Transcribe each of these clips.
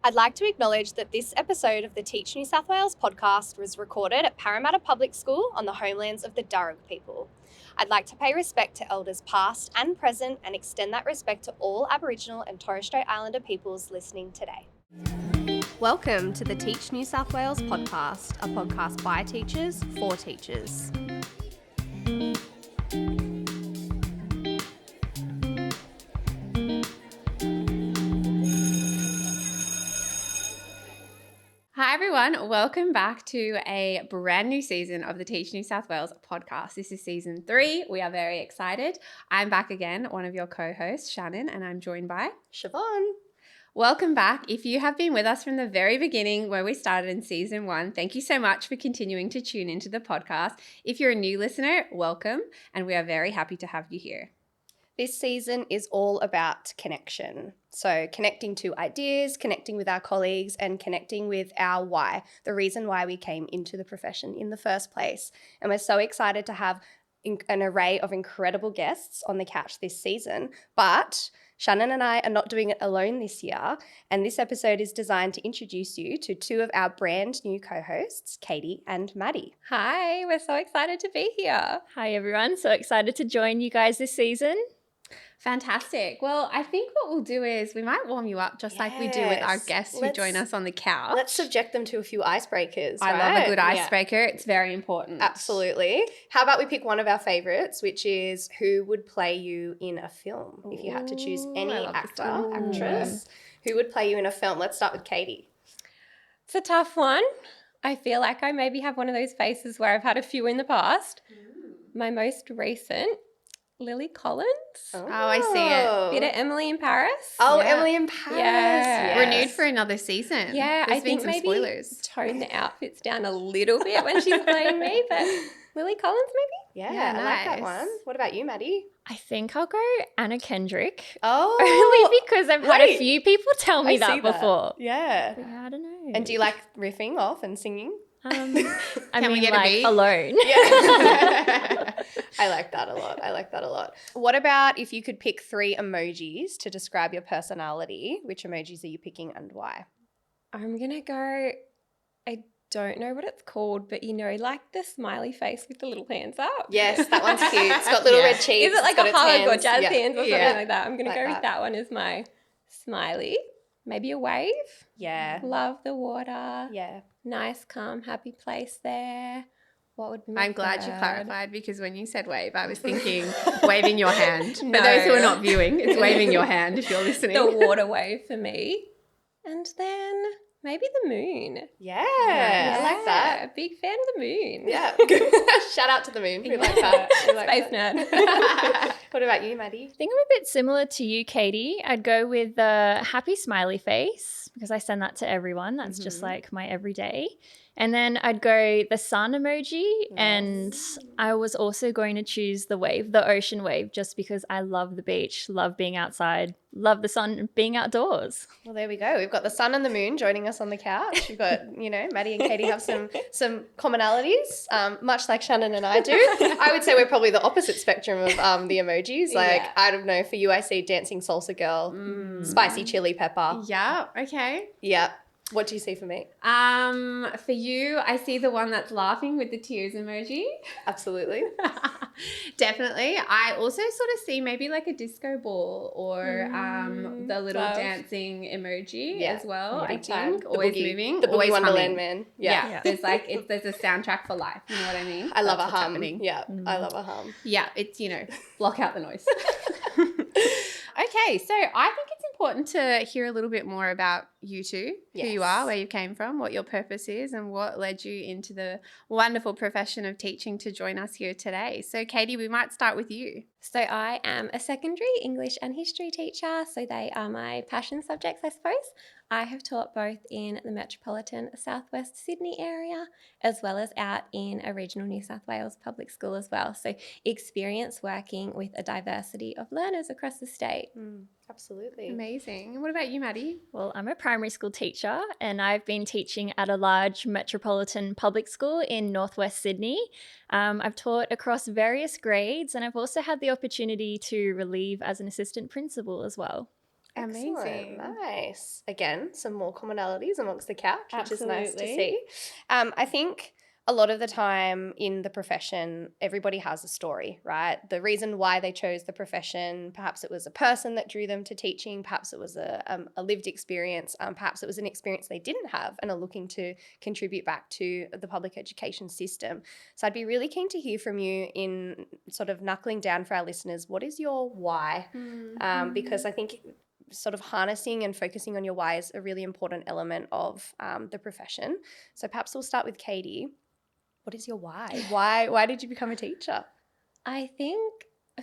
I'd like to acknowledge that this episode of the Teach New South Wales podcast was recorded at Parramatta Public School on the homelands of the Darug people. I'd like to pay respect to elders past and present and extend that respect to all Aboriginal and Torres Strait Islander peoples listening today. Welcome to the Teach New South Wales podcast, a podcast by teachers for teachers. Hi everyone, welcome back to a brand new season of the Teach New South Wales podcast. This is season 3. We are very excited. I'm back again, one of your co-hosts, Shannon, and I'm joined by Siobhan. Welcome back. If you have been with us from the very beginning where we started in season 1, thank you so much for continuing to tune into the podcast. If you're a new listener, welcome, and we are very happy to have you here. This season is all about connection. So connecting to ideas, connecting with our colleagues, and connecting with our why, the reason why we came into the profession in the first place. And we're so excited to have an array of incredible guests on the couch this season. But Shannon and I are not doing it alone this year. And this episode is designed to introduce you to 2 of our brand new co-hosts, Katie and Maddie. Hi, we're so excited to be here. Hi everyone, so excited to join you guys this season. Fantastic. Well, I think what we'll do is we might warm you up just like we do with our guests who join us on the couch. Let's subject them to a few icebreakers. I love a good icebreaker. Yeah. It's very important. Absolutely. How about we pick one of our favourites, which is who would play you in a film? If you had to choose any actor, actress, who would play you in a film? Let's start with Katie. It's a tough one. I feel like I maybe have one of those faces where I've had a few in the past. My most recent, Lily Collins. Oh, I see it. Bit of Emily in Paris. Oh, yeah. Emily in Paris. Yeah. Yes. Renewed for another season. Yeah, There's I think been some maybe spoilers. tone the outfits down a little bit when she's playing me, but Lily Collins maybe? Yeah, I like that one. What about you, Maddie? I think I'll go Anna Kendrick. Oh. Only because I've had a few people tell me that before. Yeah. I don't know. And do you like riffing off and singing? I Can we mean, get a like beat? alone. Yeah. I like that a lot. What about if you could pick 3 emojis to describe your personality? Which emojis are you picking and why? I'm going to go, I don't know what it's called, but you know, like the smiley face with the little hands up. Yes, that one's cute. It's got little red cheeks. Is it like it's got a hug hands. or jazz hands or something like that? I'm going to Like go that. with that one as my smiley. Maybe a wave. Yeah. Love the water. Yeah. Nice, calm, happy place there. What would be my I'm glad you third? clarified because when you said wave, I was thinking waving your hand. No. For those who are not viewing, it's waving your hand if you're listening. The water wave for me. And then maybe the moon. Yeah. I like that. Big fan of the moon. Yeah. Shout out to the moon. We like that. We like Space that. nerd. What about you, Maddie? I think I'm a bit similar to you, Katie. I'd go with the happy smiley face because I send that to everyone. That's just like my everyday. And then I'd go the sun emoji, and I was also going to choose the wave, the ocean wave, just because I love the beach, love being outside, love the sun, being outdoors. Well, there we go. We've got the sun and the moon joining us on the couch. We've got, Maddie and Katie have some commonalities, much like Shannon and I do. I would say we're probably the opposite spectrum of the emojis. Like, I don't know, for you, I see dancing salsa girl, spicy chili pepper. Yeah, okay. Yeah. What do you see for me? For you, I see the one that's laughing with the tears emoji. Absolutely. Definitely. I also sort of see maybe like a disco ball or the little dancing emoji as well. I think always moving, the always Boogie Wonderland humming. man. Yeah. There's there's a soundtrack for life. You know what I mean? I love That's a what's hum. happening. Yeah, I love a hum. Yeah, it's block out the noise. Okay, so I think it's important to hear a little bit more about you two, who you are, where you came from, what your purpose is, and what led you into the wonderful profession of teaching to join us here today. So, Katie, we might start with you. So I am a secondary English and history teacher, so they are my passion subjects, I suppose. I have taught both in the metropolitan Southwest Sydney area as well as out in a regional New South Wales public school as well. So experience working with a diversity of learners across the state. Absolutely. Amazing. And what about you, Maddie? Well, I'm a primary school teacher and I've been teaching at a large metropolitan public school in northwest Sydney. I've taught across various grades and I've also had the opportunity to relieve as an assistant principal as well. Amazing. Excellent. Nice. Again, some more commonalities amongst the couch, which is nice to Absolutely. see. I think a lot of the time in the profession, everybody has a story, right? The reason why they chose the profession, perhaps it was a person that drew them to teaching, perhaps it was a lived experience, perhaps it was an experience they didn't have and are looking to contribute back to the public education system. So I'd be really keen to hear from you in sort of knuckling down for our listeners, what is your why? Because I think sort of harnessing and focusing on your why is a really important element of the profession. So perhaps we'll start with Katie. What is your why? Why did you become a teacher? I think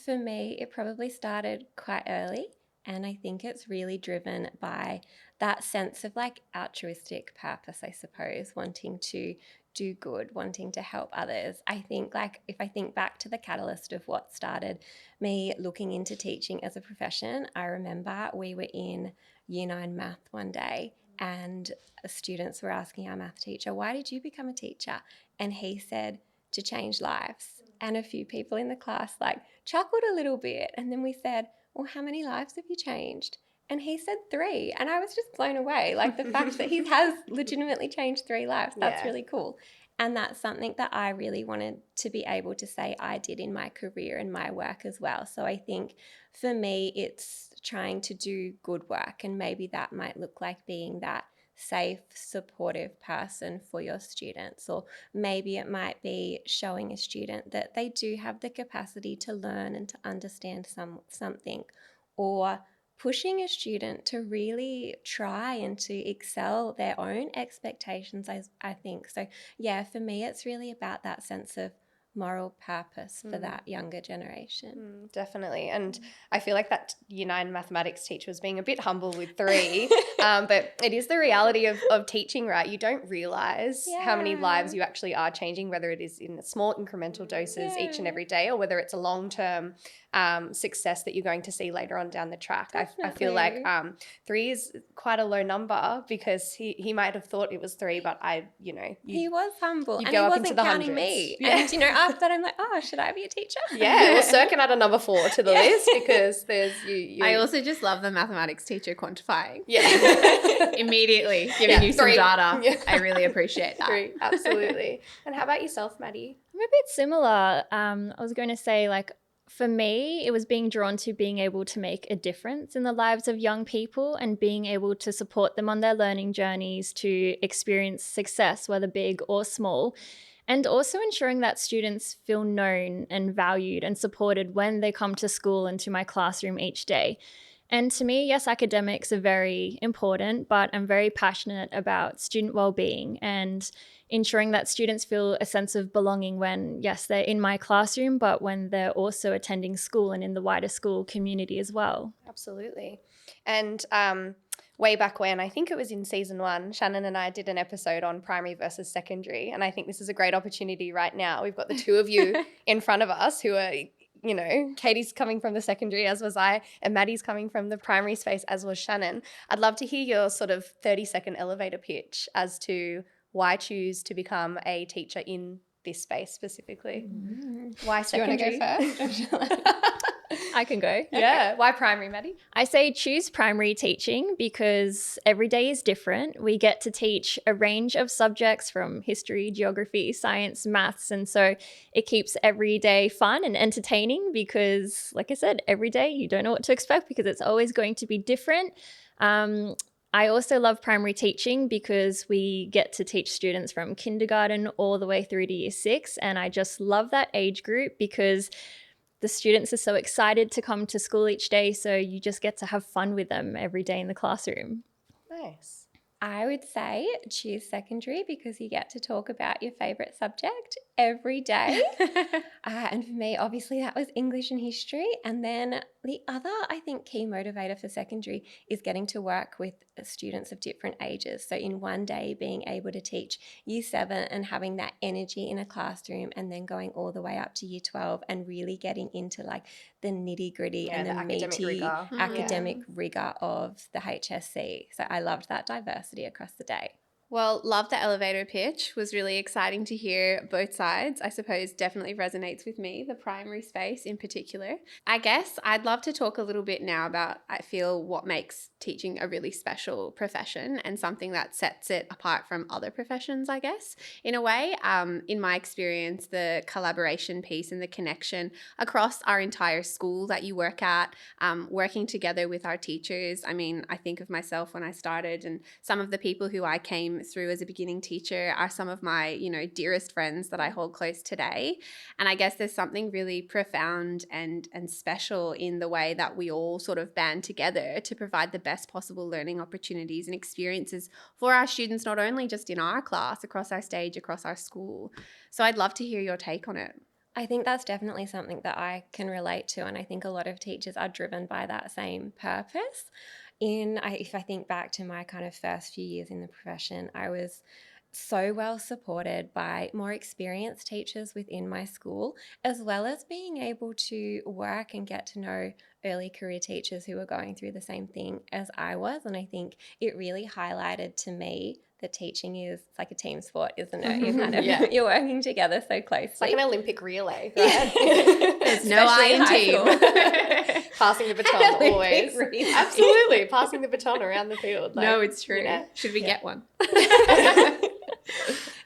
for me, it probably started quite early. And I think it's really driven by that sense of like altruistic purpose, I suppose, wanting to do good, wanting to help others. I think like if I think back to the catalyst of what started me looking into teaching as a profession, I remember we were in Year 9 math one day and students were asking our math teacher, why did you become a teacher? And he said, to change lives. And a few people in the class like chuckled a little bit. And then we said, well, how many lives have you changed? And he said 3. And I was just blown away. Like the fact that he has legitimately changed 3 lives. That's really cool. And that's something that I really wanted to be able to say I did in my career and my work as well. So I think for me, it's trying to do good work. And maybe that might look like being that safe, supportive person for your students, or maybe it might be showing a student that they do have the capacity to learn and to understand something, or pushing a student to really try and to excel their own expectations, I think. So yeah, for me it's really about that sense of moral purpose for that younger generation. Definitely. And I feel like that Year 9 mathematics teacher was being a bit humble with 3, but it is the reality of teaching, right? You don't realise how many lives you actually are changing, whether it is in small incremental doses each and every day, or whether it's a long-term success that you're going to see later on down the track. I feel like 3 is quite a low number because he might have thought it was 3, but he was humble and go he up wasn't into the counting hundreds. me. And after that I'm like, oh, should I be a teacher? Yeah, well, Sir can add a number 4 to the list because there's you. I also just love the mathematics teacher quantifying. Yeah. Immediately giving you some 3. data. Yeah. I really appreciate that. 3, absolutely. And how about yourself, Maddie? I'm a bit similar. I was going to say, like, for me, it was being drawn to being able to make a difference in the lives of young people and being able to support them on their learning journeys to experience success, whether big or small, and also ensuring that students feel known and valued and supported when they come to school and to my classroom each day. And to me, yes, academics are very important, but I'm very passionate about student well-being and ensuring that students feel a sense of belonging when, yes, they're in my classroom, but when they're also attending school and in the wider school community as well. Absolutely. And way back when, I think it was in season 1, Shannon and I did an episode on primary versus secondary. And I think this is a great opportunity right now. We've got the 2 of you in front of us who are, Katie's coming from the secondary, as was I, and Maddie's coming from the primary space, as was Shannon. I'd love to hear your sort of 30-second elevator pitch as to why choose to become a teacher in this space specifically. Why secondary? Do you want to go first? I can go. Yeah. Why primary, Maddie? I say choose primary teaching because every day is different. We get to teach a range of subjects from history, geography, science, maths. And so it keeps every day fun and entertaining because, like I said, every day you don't know what to expect because it's always going to be different. I also love primary teaching because we get to teach students from kindergarten all the way through to year 6. And I just love that age group because the students are so excited to come to school each day. So you just get to have fun with them every day in the classroom. Nice. I would say choose secondary because you get to talk about your favourite subject every day. And for me, obviously, that was English and history. And then the other, I think, key motivator for secondary is getting to work with students of different ages. So in one day, being able to teach year 7 and having that energy in a classroom and then going all the way up to year 12 and really getting into like the nitty gritty and the meaty academic rigor of the HSC. So I loved that diversity across the day. Well, love the elevator pitch. Was really exciting to hear both sides. I suppose definitely resonates with me, the primary space in particular. I guess I'd love to talk a little bit now about, I feel, what makes teaching a really special profession and something that sets it apart from other professions, I guess, in a way. In my experience, the collaboration piece and the connection across our entire school that you work at, working together with our teachers. I mean, I think of myself when I started, and some of the people who I came through as a beginning teacher are some of my, dearest friends that I hold close today. And I guess there's something really profound and special in the way that we all sort of band together to provide the best possible learning opportunities and experiences for our students, not only just in our class, across our stage, across our school. So I'd love to hear your take on it. I think that's definitely something that I can relate to, and I think a lot of teachers are driven by that same purpose. If I think back to my kind of first few years in the profession, I was so well supported by more experienced teachers within my school, as well as being able to work and get to know early career teachers who were going through the same thing as I was. And I think it really highlighted to me that teaching is like a team sport, isn't it? You kind of you're working together so closely. It's like an Olympic relay, right? There's no I in team. Passing the baton always. Absolutely, passing the baton around the field. No, it's true. Should we get one?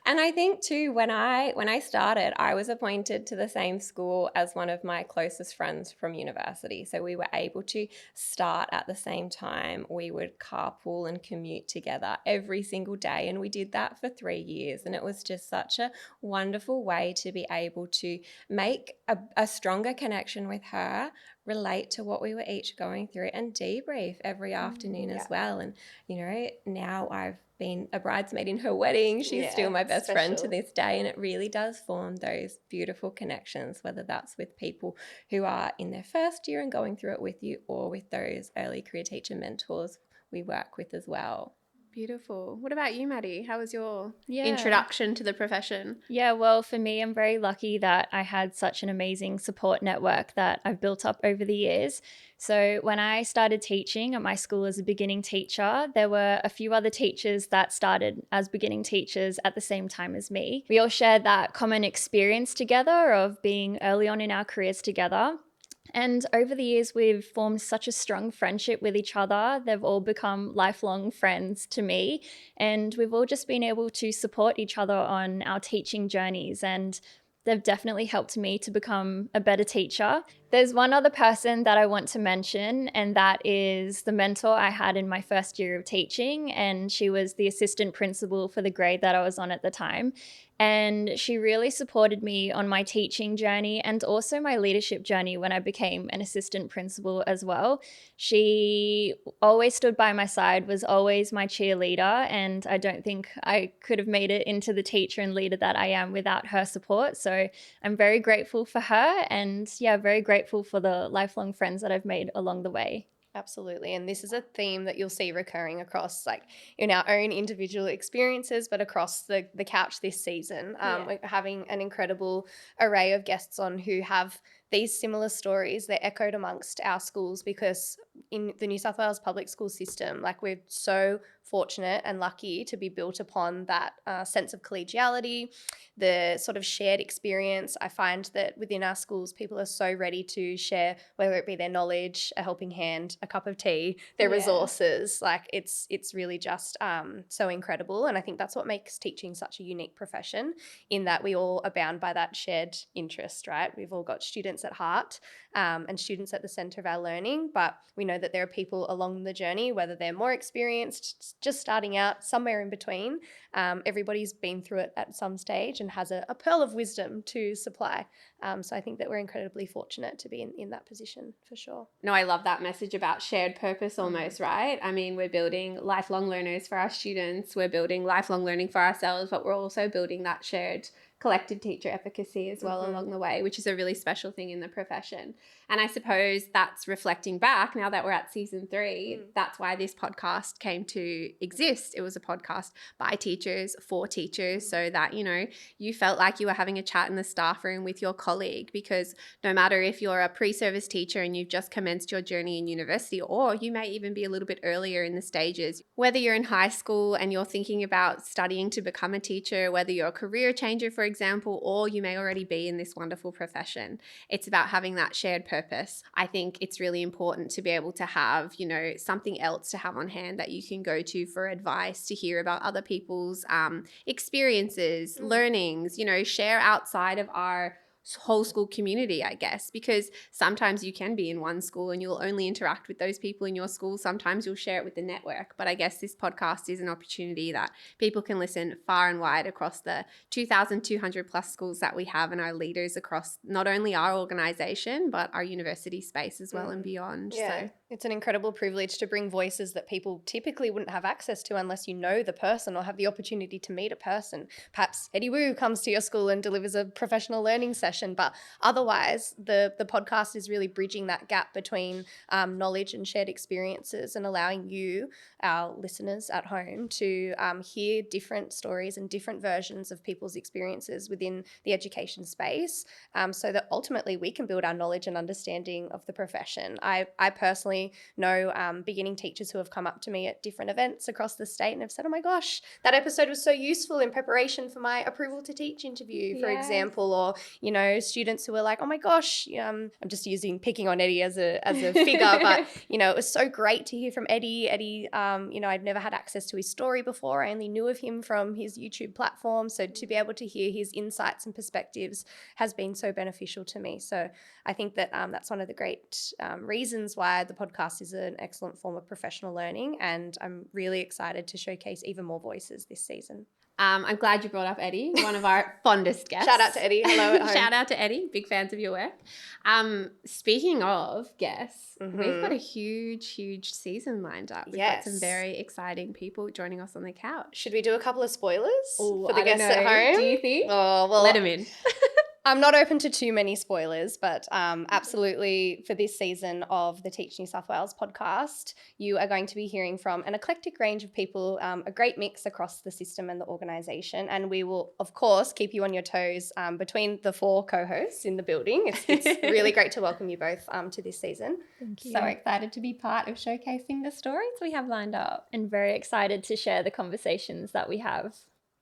And I think too, when I started, I was appointed to the same school as one of my closest friends from university. So we were able to start at the same time. We would carpool and commute together every single day. And we did that for 3 years. And it was just such a wonderful way to be able to make a stronger connection with her, relate to what we were each going through, and debrief every afternoon as well. And, now I've been a bridesmaid in her wedding. She's still my best friend to this day. And it really does form those beautiful connections, whether that's with people who are in their first year and going through it with you, or with those early career teacher mentors we work with as well. Beautiful. What about you, Maddie? How was your introduction to the profession? Yeah, well, for me, I'm very lucky that I had such an amazing support network that I've built up over the years. So when I started teaching at my school as a beginning teacher, there were a few other teachers that started as beginning teachers at the same time as me. We all shared that common experience together of being early on in our careers together. And over the years, we've formed such a strong friendship with each other. They've all become lifelong friends to me. And we've all just been able to support each other on our teaching journeys. And they've definitely helped me to become a better teacher. There's one other person that I want to mention, and that is the mentor I had in my first year of teaching. And she was the assistant principal for the grade that I was on at the time. And she really supported me on my teaching journey and also my leadership journey when I became an assistant principal as well. She always stood by my side, was always my cheerleader, and I don't think I could have made it into the teacher and leader that I am without her support. So I'm very grateful for her, and very grateful for the lifelong friends that I've made along the way. Absolutely. And this is a theme that you'll see recurring across, like, in our own individual experiences, but across the couch this season. We're having an incredible array of guests on who have these similar stories. They're echoed amongst our schools, because in the New South Wales public school system, like, we're so fortunate and lucky to be built upon that sense of collegiality, the sort of shared experience. I find that within our schools, people are so ready to share, whether it be their knowledge, a helping hand, a cup of tea, their resources. Like, it's really just so incredible. And I think that's what makes teaching such a unique profession, in that we all are bound by that shared interest, right? We've all got students at heart, and students at the centre of our learning, but we know that there are people along the journey, whether they're more experienced, just starting out, somewhere in between. Everybody's been through it at some stage and has a pearl of wisdom to supply. So I think that we're incredibly fortunate to be in that position, for sure. No, I love that message about shared purpose almost, right? I mean, we're building lifelong learners for our students, we're building lifelong learning for ourselves, but we're also building that shared collective teacher efficacy as well along the way, which is a really special thing in the profession. And I suppose that's reflecting back now that we're at season 3, that's why this podcast came to exist. It was a podcast by teachers for teachers so that, you know, you felt like you were having a chat in the staff room with your colleague, because no matter if you're a pre-service teacher and you've just commenced your journey in university, or you may even be a little bit earlier in the stages, whether you're in high school and you're thinking about studying to become a teacher, whether you're a career changer, for example, or you may already be in this wonderful profession, it's about having that shared purpose. I think it's really important to be able to have, you know, something else to have on hand that you can go to for advice, to hear about other people's experiences, learnings, you know, share outside of our whole school community, I guess, because sometimes you can be in one school and you'll only interact with those people in your school. Sometimes you'll share it with the network. But I guess this podcast is an opportunity that people can listen far and wide across the 2,200 plus schools that we have and our leaders across not only our organisation, but our university space as well and beyond. Yeah. So it's an incredible privilege to bring voices that people typically wouldn't have access to unless you know the person or have the opportunity to meet a person. Perhaps Eddie Wu comes to your school and delivers a professional learning session, but otherwise the podcast is really bridging that gap between knowledge and shared experiences and allowing you, our listeners at home, to hear different stories and different versions of people's experiences within the education space, so that ultimately we can build our knowledge and understanding of the profession. I personally know beginning teachers who have come up to me at different events across the state and have said, oh my gosh, that episode was so useful in preparation for my approval to teach interview, for example, or, you know, students who are like, oh my gosh, I'm just picking on Eddie as a figure, but, you know, it was so great to hear from Eddie. Eddie, you know, I'd never had access to his story before. I only knew of him from his YouTube platform. So to be able to hear his insights and perspectives has been so beneficial to me. So I think that that's one of the great reasons why the podcast is an excellent form of professional learning. And I'm really excited to showcase even more voices this season. I'm glad you brought up Eddie, one of our fondest guests. Shout out to Eddie. Hello at home. Shout out to Eddie. Big fans of your work. Speaking of guests, we've got a huge season lined up. We've got some very exciting people joining us on the couch. Should we do a couple of spoilers for the I guests don't know. at home? Do you think? Oh, well, let them in. I'm not open to too many spoilers, but absolutely for this season of the Teach New South Wales podcast, you are going to be hearing from an eclectic range of people, a great mix across the system and the organisation. And we will, of course, keep you on your toes between the 4 co-hosts in the building. It's really great to welcome you both to this season. Thank you. So excited to be part of showcasing the stories we have lined up. And very excited to share the conversations that we have.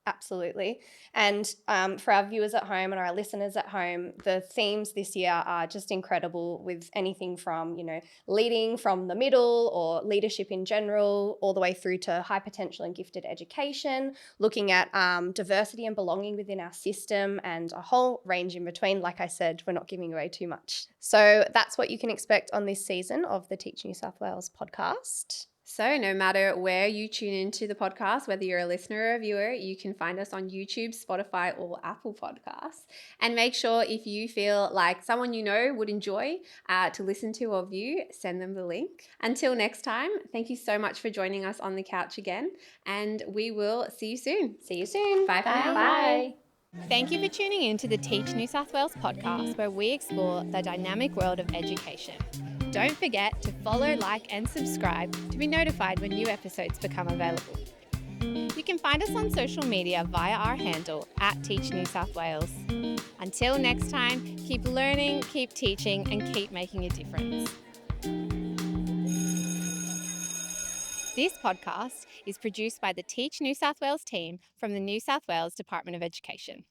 Absolutely. And for our viewers at home and our listeners at home, the themes this year are just incredible, with anything from, you know, leading from the middle or leadership in general, all the way through to high potential and gifted education, looking at diversity and belonging within our system, and a whole range in between. Like I said, we're not giving away too much. So that's what you can expect on this season of the Teach New South Wales podcast. So no matter where you tune into the podcast, whether you're a listener or a viewer, you can find us on YouTube, Spotify, or Apple Podcasts. And make sure, if you feel like someone you know would enjoy to listen to or view, send them the link. Until next time, thank you so much for joining us on the couch again, and we will see you soon. See you soon. Bye for now. Bye. Thank you for tuning in to the Teach New South Wales podcast, where we explore the dynamic world of education. Don't forget to follow, like, and subscribe to be notified when new episodes become available. You can find us on social media via our handle @Teach New South Wales. Until next time, keep learning, keep teaching, and keep making a difference. This podcast is produced by the Teach New South Wales team from the New South Wales Department of Education.